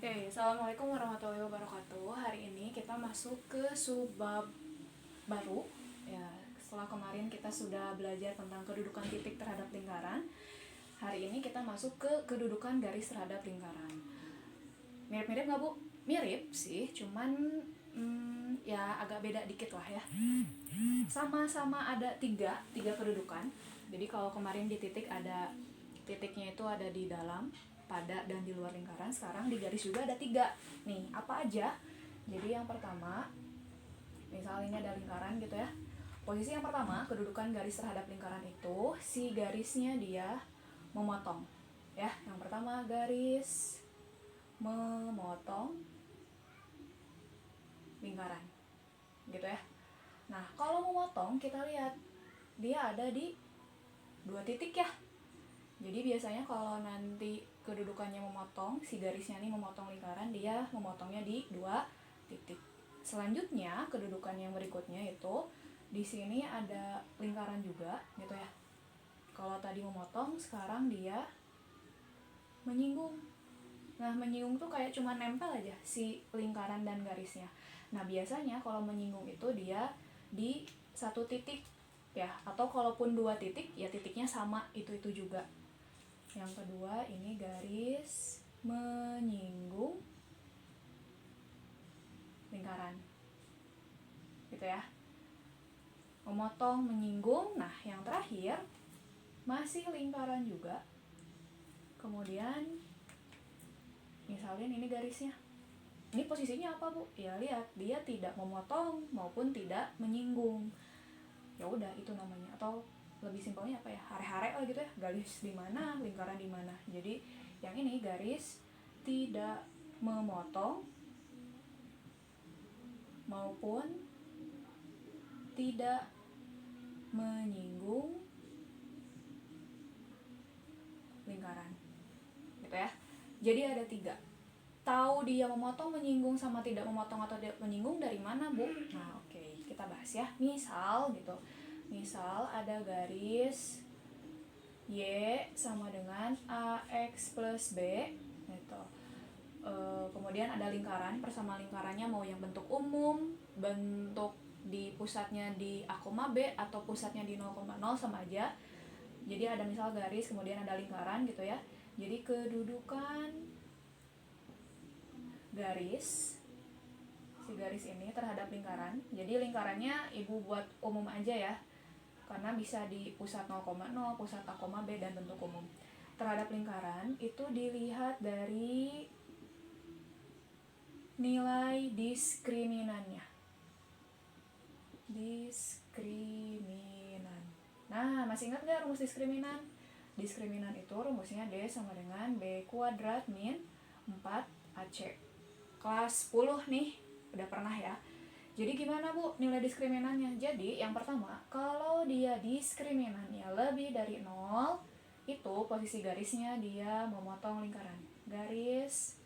Oke, Assalamualaikum warahmatullahi wabarakatuh. Hari ini kita masuk ke subbab baru. Ya, setelah kemarin kita sudah belajar tentang kedudukan titik terhadap lingkaran. Hari ini kita masuk ke kedudukan garis terhadap lingkaran. Mirip-mirip nggak, Bu? Mirip sih, cuman ya agak beda dikit lah ya. Sama-sama ada tiga kedudukan. Jadi kalau kemarin di titik ada titiknya itu ada di dalam, pada, dan di luar lingkaran. Sekarang di garis juga ada tiga. Nih, apa aja? Jadi yang pertama, misalnya ini ada lingkaran gitu ya. Posisi yang pertama, kedudukan garis terhadap lingkaran itu si garisnya dia memotong. Ya, yang pertama garis memotong lingkaran. Gitu ya. Nah, kalau memotong kita lihat dia ada di dua titik ya. Jadi biasanya kalau nanti kedudukannya memotong, si garisnya nih memotong lingkaran, dia memotongnya di dua titik. Selanjutnya, kedudukan yang berikutnya itu di sini ada lingkaran juga, gitu ya. Kalau tadi memotong, sekarang dia menyinggung. Nah, menyinggung tuh kayak cuma nempel aja si lingkaran dan garisnya. Nah, biasanya kalau menyinggung itu dia di satu titik ya, atau kalaupun dua titik, ya titiknya sama itu juga. Yang kedua ini garis menyinggung lingkaran, gitu ya. Memotong, menyinggung. Nah, yang terakhir masih lingkaran juga. Kemudian misalnya ini garisnya. Ini posisinya apa, Bu? Ya lihat, dia tidak memotong maupun tidak menyinggung. Ya udah, itu namanya. Atau lebih simpelnya apa ya? Hare-hare lah gitu ya. Garis di mana, lingkaran di mana. Jadi yang ini garis tidak memotong maupun tidak menyinggung lingkaran, gitu ya. Jadi ada tiga. Tahu dia memotong, menyinggung, sama tidak memotong atau tidak menyinggung dari mana, Bu? Nah, oke, kita bahas ya. Misal gitu. Misal ada garis Y sama dengan AX plus B gitu. Kemudian ada lingkaran, persama lingkarannya mau yang bentuk umum, bentuk di pusatnya di A, B, atau pusatnya di 0,0 sama aja. Jadi ada misal garis, kemudian ada lingkaran gitu ya. Jadi kedudukan garis, si garis ini terhadap lingkaran. Jadi lingkarannya Ibu buat umum aja ya, karena bisa di pusat 0,0, pusat A, B, dan bentuk umum. Terhadap lingkaran itu dilihat dari nilai diskriminannya. Diskriminan. Nah, masih ingat gak rumus diskriminan? Diskriminan itu rumusnya D sama dengan B kuadrat min 4AC. Kelas 10 nih, udah pernah ya. Jadi gimana, Bu, nilai diskriminannya? Jadi yang pertama, kalau dia diskriminannya lebih dari 0, itu posisi garisnya dia memotong lingkaran. Garis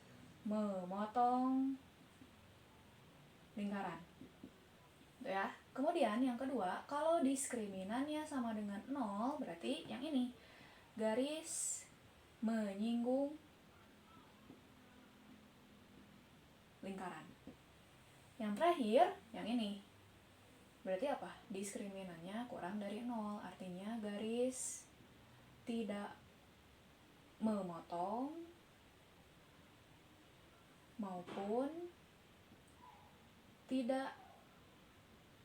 memotong lingkaran. Gitu ya. Kemudian yang kedua, kalau diskriminannya sama dengan 0, berarti yang ini. Garis menyinggung lingkaran. Yang terakhir, yang ini. Berarti apa? Diskriminannya kurang dari 0, artinya garis tidak memotong maupun tidak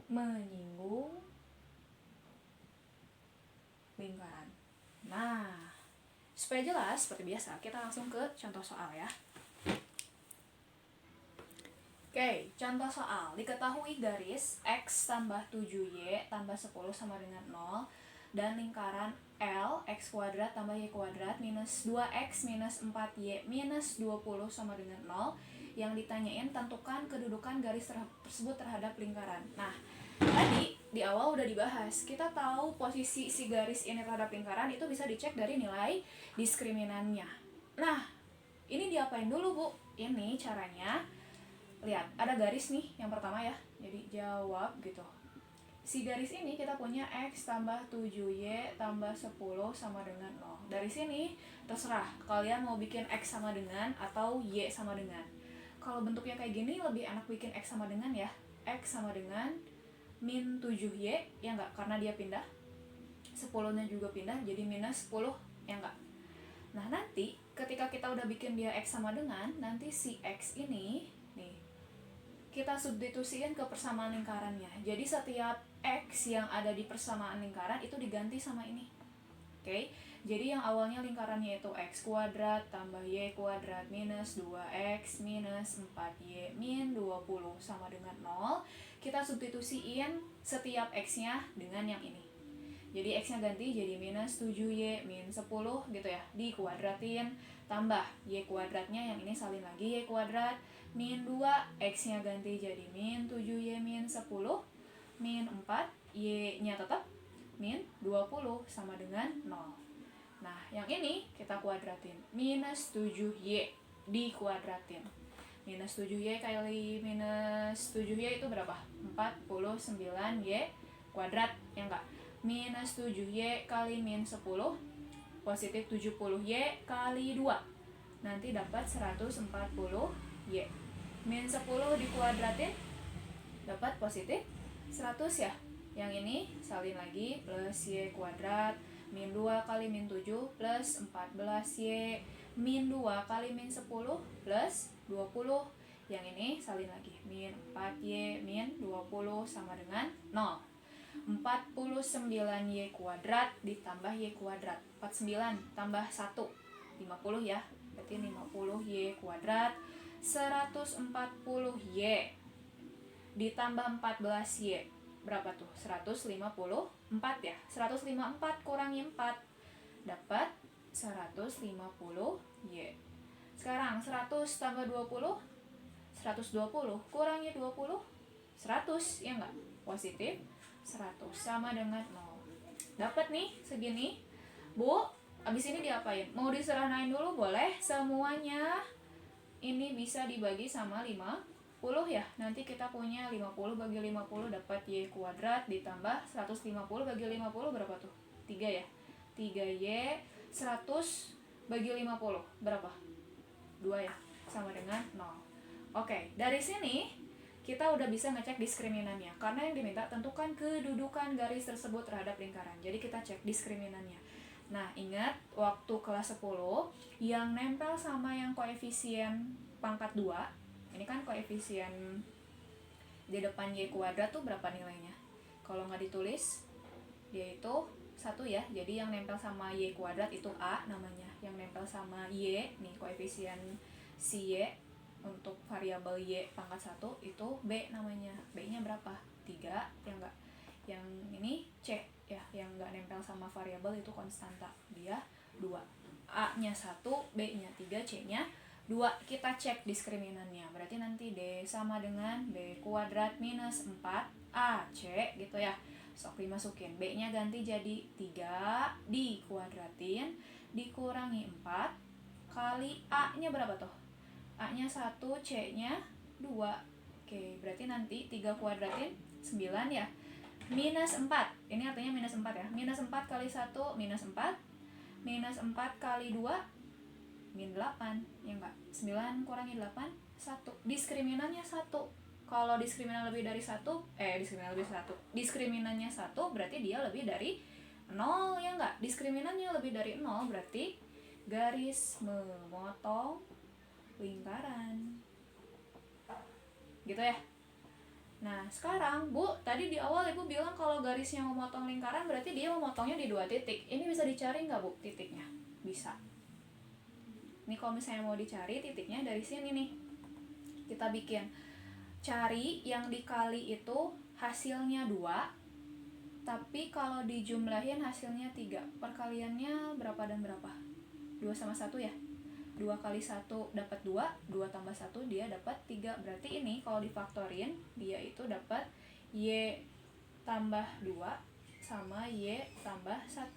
menyinggung lingkaran. Nah, supaya jelas seperti biasa, kita langsung ke contoh soal ya. Oke, contoh soal. Diketahui garis X tambah 7Y tambah 10 sama dengan 0 dan lingkaran L X kuadrat tambah Y kuadrat minus 2X minus 4Y minus 20 sama dengan 0. Yang ditanyain tentukan kedudukan garis tersebut terhadap lingkaran. Nah, tadi di awal udah dibahas. Kita tahu posisi si garis ini terhadap lingkaran itu bisa dicek dari nilai diskriminannya. Nah, ini diapain dulu, Bu? Ini caranya. Lihat, ada garis nih yang pertama ya. Jadi jawab gitu. si garis ini kita punya X tambah 7Y tambah 10 sama dengan 0. Dari sini terserah kalian mau bikin X sama dengan atau Y sama dengan. Kalau bentuknya kayak gini lebih enak bikin X sama dengan ya. X sama dengan min 7Y, ya enggak? Karena dia pindah. 10-nya juga pindah, jadi minus 10, ya enggak? Nah, nanti ketika kita udah bikin dia X sama dengan, nanti si X ini, nih, kita substitusiin ke persamaan lingkarannya. Jadi setiap X yang ada di persamaan lingkaran itu diganti sama ini. Oke, jadi yang awalnya lingkarannya itu X kuadrat tambah Y kuadrat minus 2X minus 4Y min 20 sama dengan 0. Kita substitusiin setiap X-nya dengan yang ini. Jadi X-nya ganti jadi minus 7Y min 10 gitu ya, dikuadratin tambah Y kuadratnya yang ini salin lagi Y kuadrat min 2, X-nya ganti jadi min 7Y min 10 min 4, Y-nya tetap min 20 sama dengan 0. Nah, yang ini kita kuadratin, minus 7Y dikuadratin. Minus 7Y kali minus 7Y itu berapa? 49Y kuadrat, ya enggak? Minus 7Y kali min 10, positif 70Y kali 2. Nanti dapat 140Y. Min 10 dikuadratin, dapat positif 100 ya. Yang ini salin lagi, plus Y kuadrat, min 2 kali min 7 plus 14Y, min 2 kali min 10 plus 20. Yang ini salin lagi, min 4Y min 20 sama dengan 0. 49Y kuadrat ditambah Y kuadrat, 49 tambah 1, 50 ya, berarti 50Y kuadrat, 140Y ditambah 14Y, berapa tuh? 154 ya, 154 kurangi 4, dapat 150Y. Sekarang 100 tambah 20, 120 kurangi 20, 100, ya enggak? Positif 100 sama dengan 0. Dapat nih segini. Bu, abis ini diapain? Mau disederhanain dulu boleh semuanya. Ini bisa dibagi sama 50 ya. Nanti kita punya 50 bagi 50 dapat Y kuadrat ditambah 150 bagi 50 berapa tuh? 3 ya. 3Y 100 bagi 50 berapa? 2 ya. Sama dengan 0. Oke, dari sini kita udah bisa ngecek diskriminannya. Karena yang diminta tentukan kedudukan garis tersebut terhadap lingkaran. Jadi kita cek diskriminannya. Nah, ingat waktu kelas 10 yang nempel sama yang koefisien pangkat 2, ini kan koefisien di depan Y kuadrat tuh berapa nilainya? Kalau nggak ditulis, dia itu 1 ya. Jadi yang nempel sama Y kuadrat itu A namanya. Yang nempel sama Y, nih koefisien si Y, untuk variabel Y pangkat 1 itu B namanya. B-nya berapa? 3, ya enggak? Yang ini C ya, yang enggak nempel sama variabel itu konstanta. Dia 2. A-nya 1, B-nya 3, C-nya 2. Kita cek diskriminannya. Berarti nanti D sama dengan B kuadrat minus 4AC gitu ya. Sok dimasukin. B-nya ganti jadi 3 dikuadratin dikurangi 4 kali A-nya berapa tuh? A-nya 1, C-nya 2. Oke, berarti nanti 3 kuadratin 9 ya. Minus 4. Ini artinya minus 4 ya. Minus 4 kali 1, minus 4. Minus 4 kali 2, min 8. Ya enggak? 9 kurangi 8, 1. Diskriminannya 1. Kalau diskriminan lebih dari 1, diskriminannya 1 berarti dia lebih dari 0, ya enggak? Diskriminannya lebih dari 0 berarti garis memotong lingkaran. Gitu ya. Nah, sekarang Bu, tadi di awal Ibu bilang kalau garisnya memotong lingkaran berarti dia memotongnya di 2 titik. Ini bisa dicari nggak Bu titiknya? Bisa. Ini kalau misalnya mau dicari titiknya dari sini nih. Kita bikin. Cari yang dikali itu hasilnya 2. Tapi kalau dijumlahin hasilnya 3. Perkaliannya berapa dan berapa? 2 sama 1 ya? 2 kali 1 dapat 2, 2 tambah 1 dia dapat 3. Berarti ini kalau difaktorin, dia itu dapat Y tambah 2 sama Y tambah 1.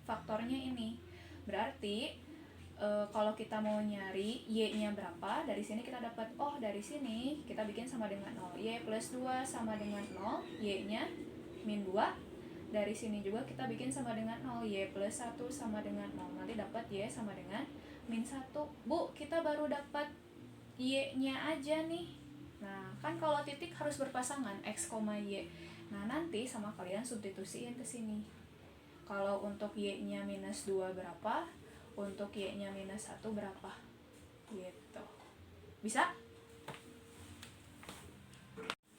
Faktornya ini. Berarti kalau kita mau nyari Y-nya berapa, dari sini kita dapat, dari sini kita bikin sama dengan 0. Y plus 2 sama dengan 0, Y-nya min 2. Dari sini juga kita bikin sama dengan 0, Y plus 1 sama dengan 0. Nanti dapat Y sama dengan min 1. Bu, kita baru dapat Y-nya aja nih. Nah, kan kalau titik harus berpasangan, X, Y. Nah, nanti sama kalian substitusiin ke sini. Kalau untuk Y-nya minus 2 berapa? Untuk Y-nya minus 1 berapa? Gitu. Bisa?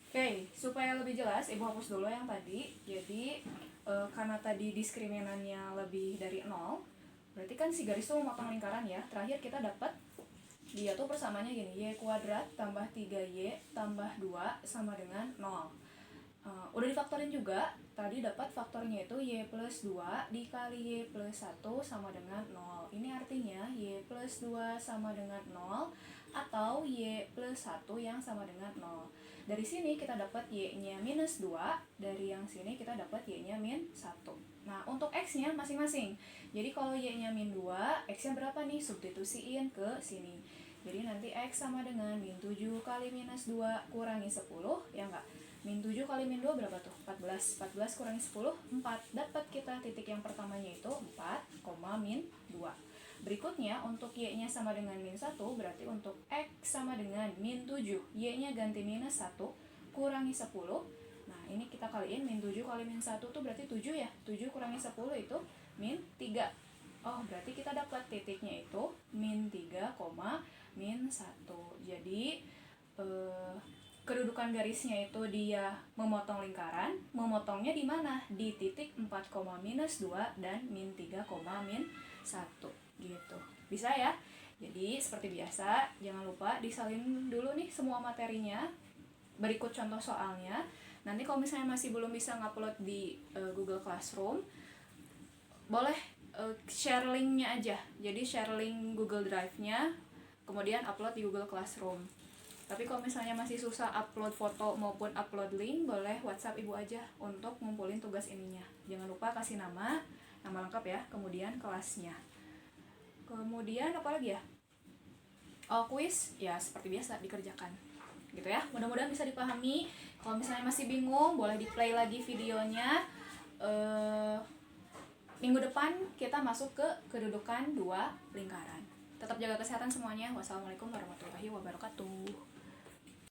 Oke, supaya lebih jelas, Ibu hapus dulu yang tadi. Jadi, karena tadi diskriminannya lebih dari 0, berarti kan si garis itu memotong lingkaran ya. Terakhir kita dapat dia tuh persamanya gini, Y kuadrat tambah 3Y tambah 2 sama dengan 0. Udah difaktorin juga, tadi dapat faktornya itu Y plus 2 dikali Y plus 1 sama dengan 0. Ini artinya Y plus 2 sama dengan 0 atau Y plus 1 yang sama dengan 0. Dari sini kita dapat Y-nya minus 2, dari yang sini kita dapat Y-nya min 1. Nah, untuk X-nya masing-masing. Jadi kalau Y-nya min 2, X-nya berapa nih? Substitusiin ke sini. Jadi nanti X sama dengan min 7 kali minus 2 kurangi 10, ya enggak? Min 7 kali min 2 berapa tuh? 14. 14 kurangi 10, 4. Dapat kita titik yang pertamanya itu 4, min 2. Berikutnya untuk Y-nya sama dengan min 1, berarti untuk X sama dengan min 7. Y-nya ganti minus 1, kurangi 10. Nah, ini kita kaliin, min 7 kali min 1 tuh berarti 7 ya. 7 kurangi 10 itu min 3. Oh, berarti kita dapat titiknya itu min 3, min 1. Jadi, kedudukan garisnya itu dia memotong lingkaran. Memotongnya di mana? Di titik 4, minus 2 dan min 3, min 1. Gitu. Bisa ya? Jadi seperti biasa, jangan lupa disalin dulu nih semua materinya. Berikut contoh soalnya. Nanti kalau misalnya masih belum bisa ngupload di Google Classroom, boleh share linknya aja. Jadi share link Google Drive-nya, kemudian upload di Google Classroom. Tapi kalau misalnya masih susah upload foto maupun upload link, boleh WhatsApp Ibu aja untuk ngumpulin tugas ininya. Jangan lupa kasih nama lengkap ya, kemudian kelasnya. Kemudian apa lagi ya? Oh, kuis ya seperti biasa dikerjakan. Gitu ya. Mudah-mudahan bisa dipahami. Kalau misalnya masih bingung, boleh di-play lagi videonya. Minggu depan kita masuk ke kedudukan 2 lingkaran. Tetap jaga kesehatan semuanya. Wassalamualaikum warahmatullahi wabarakatuh.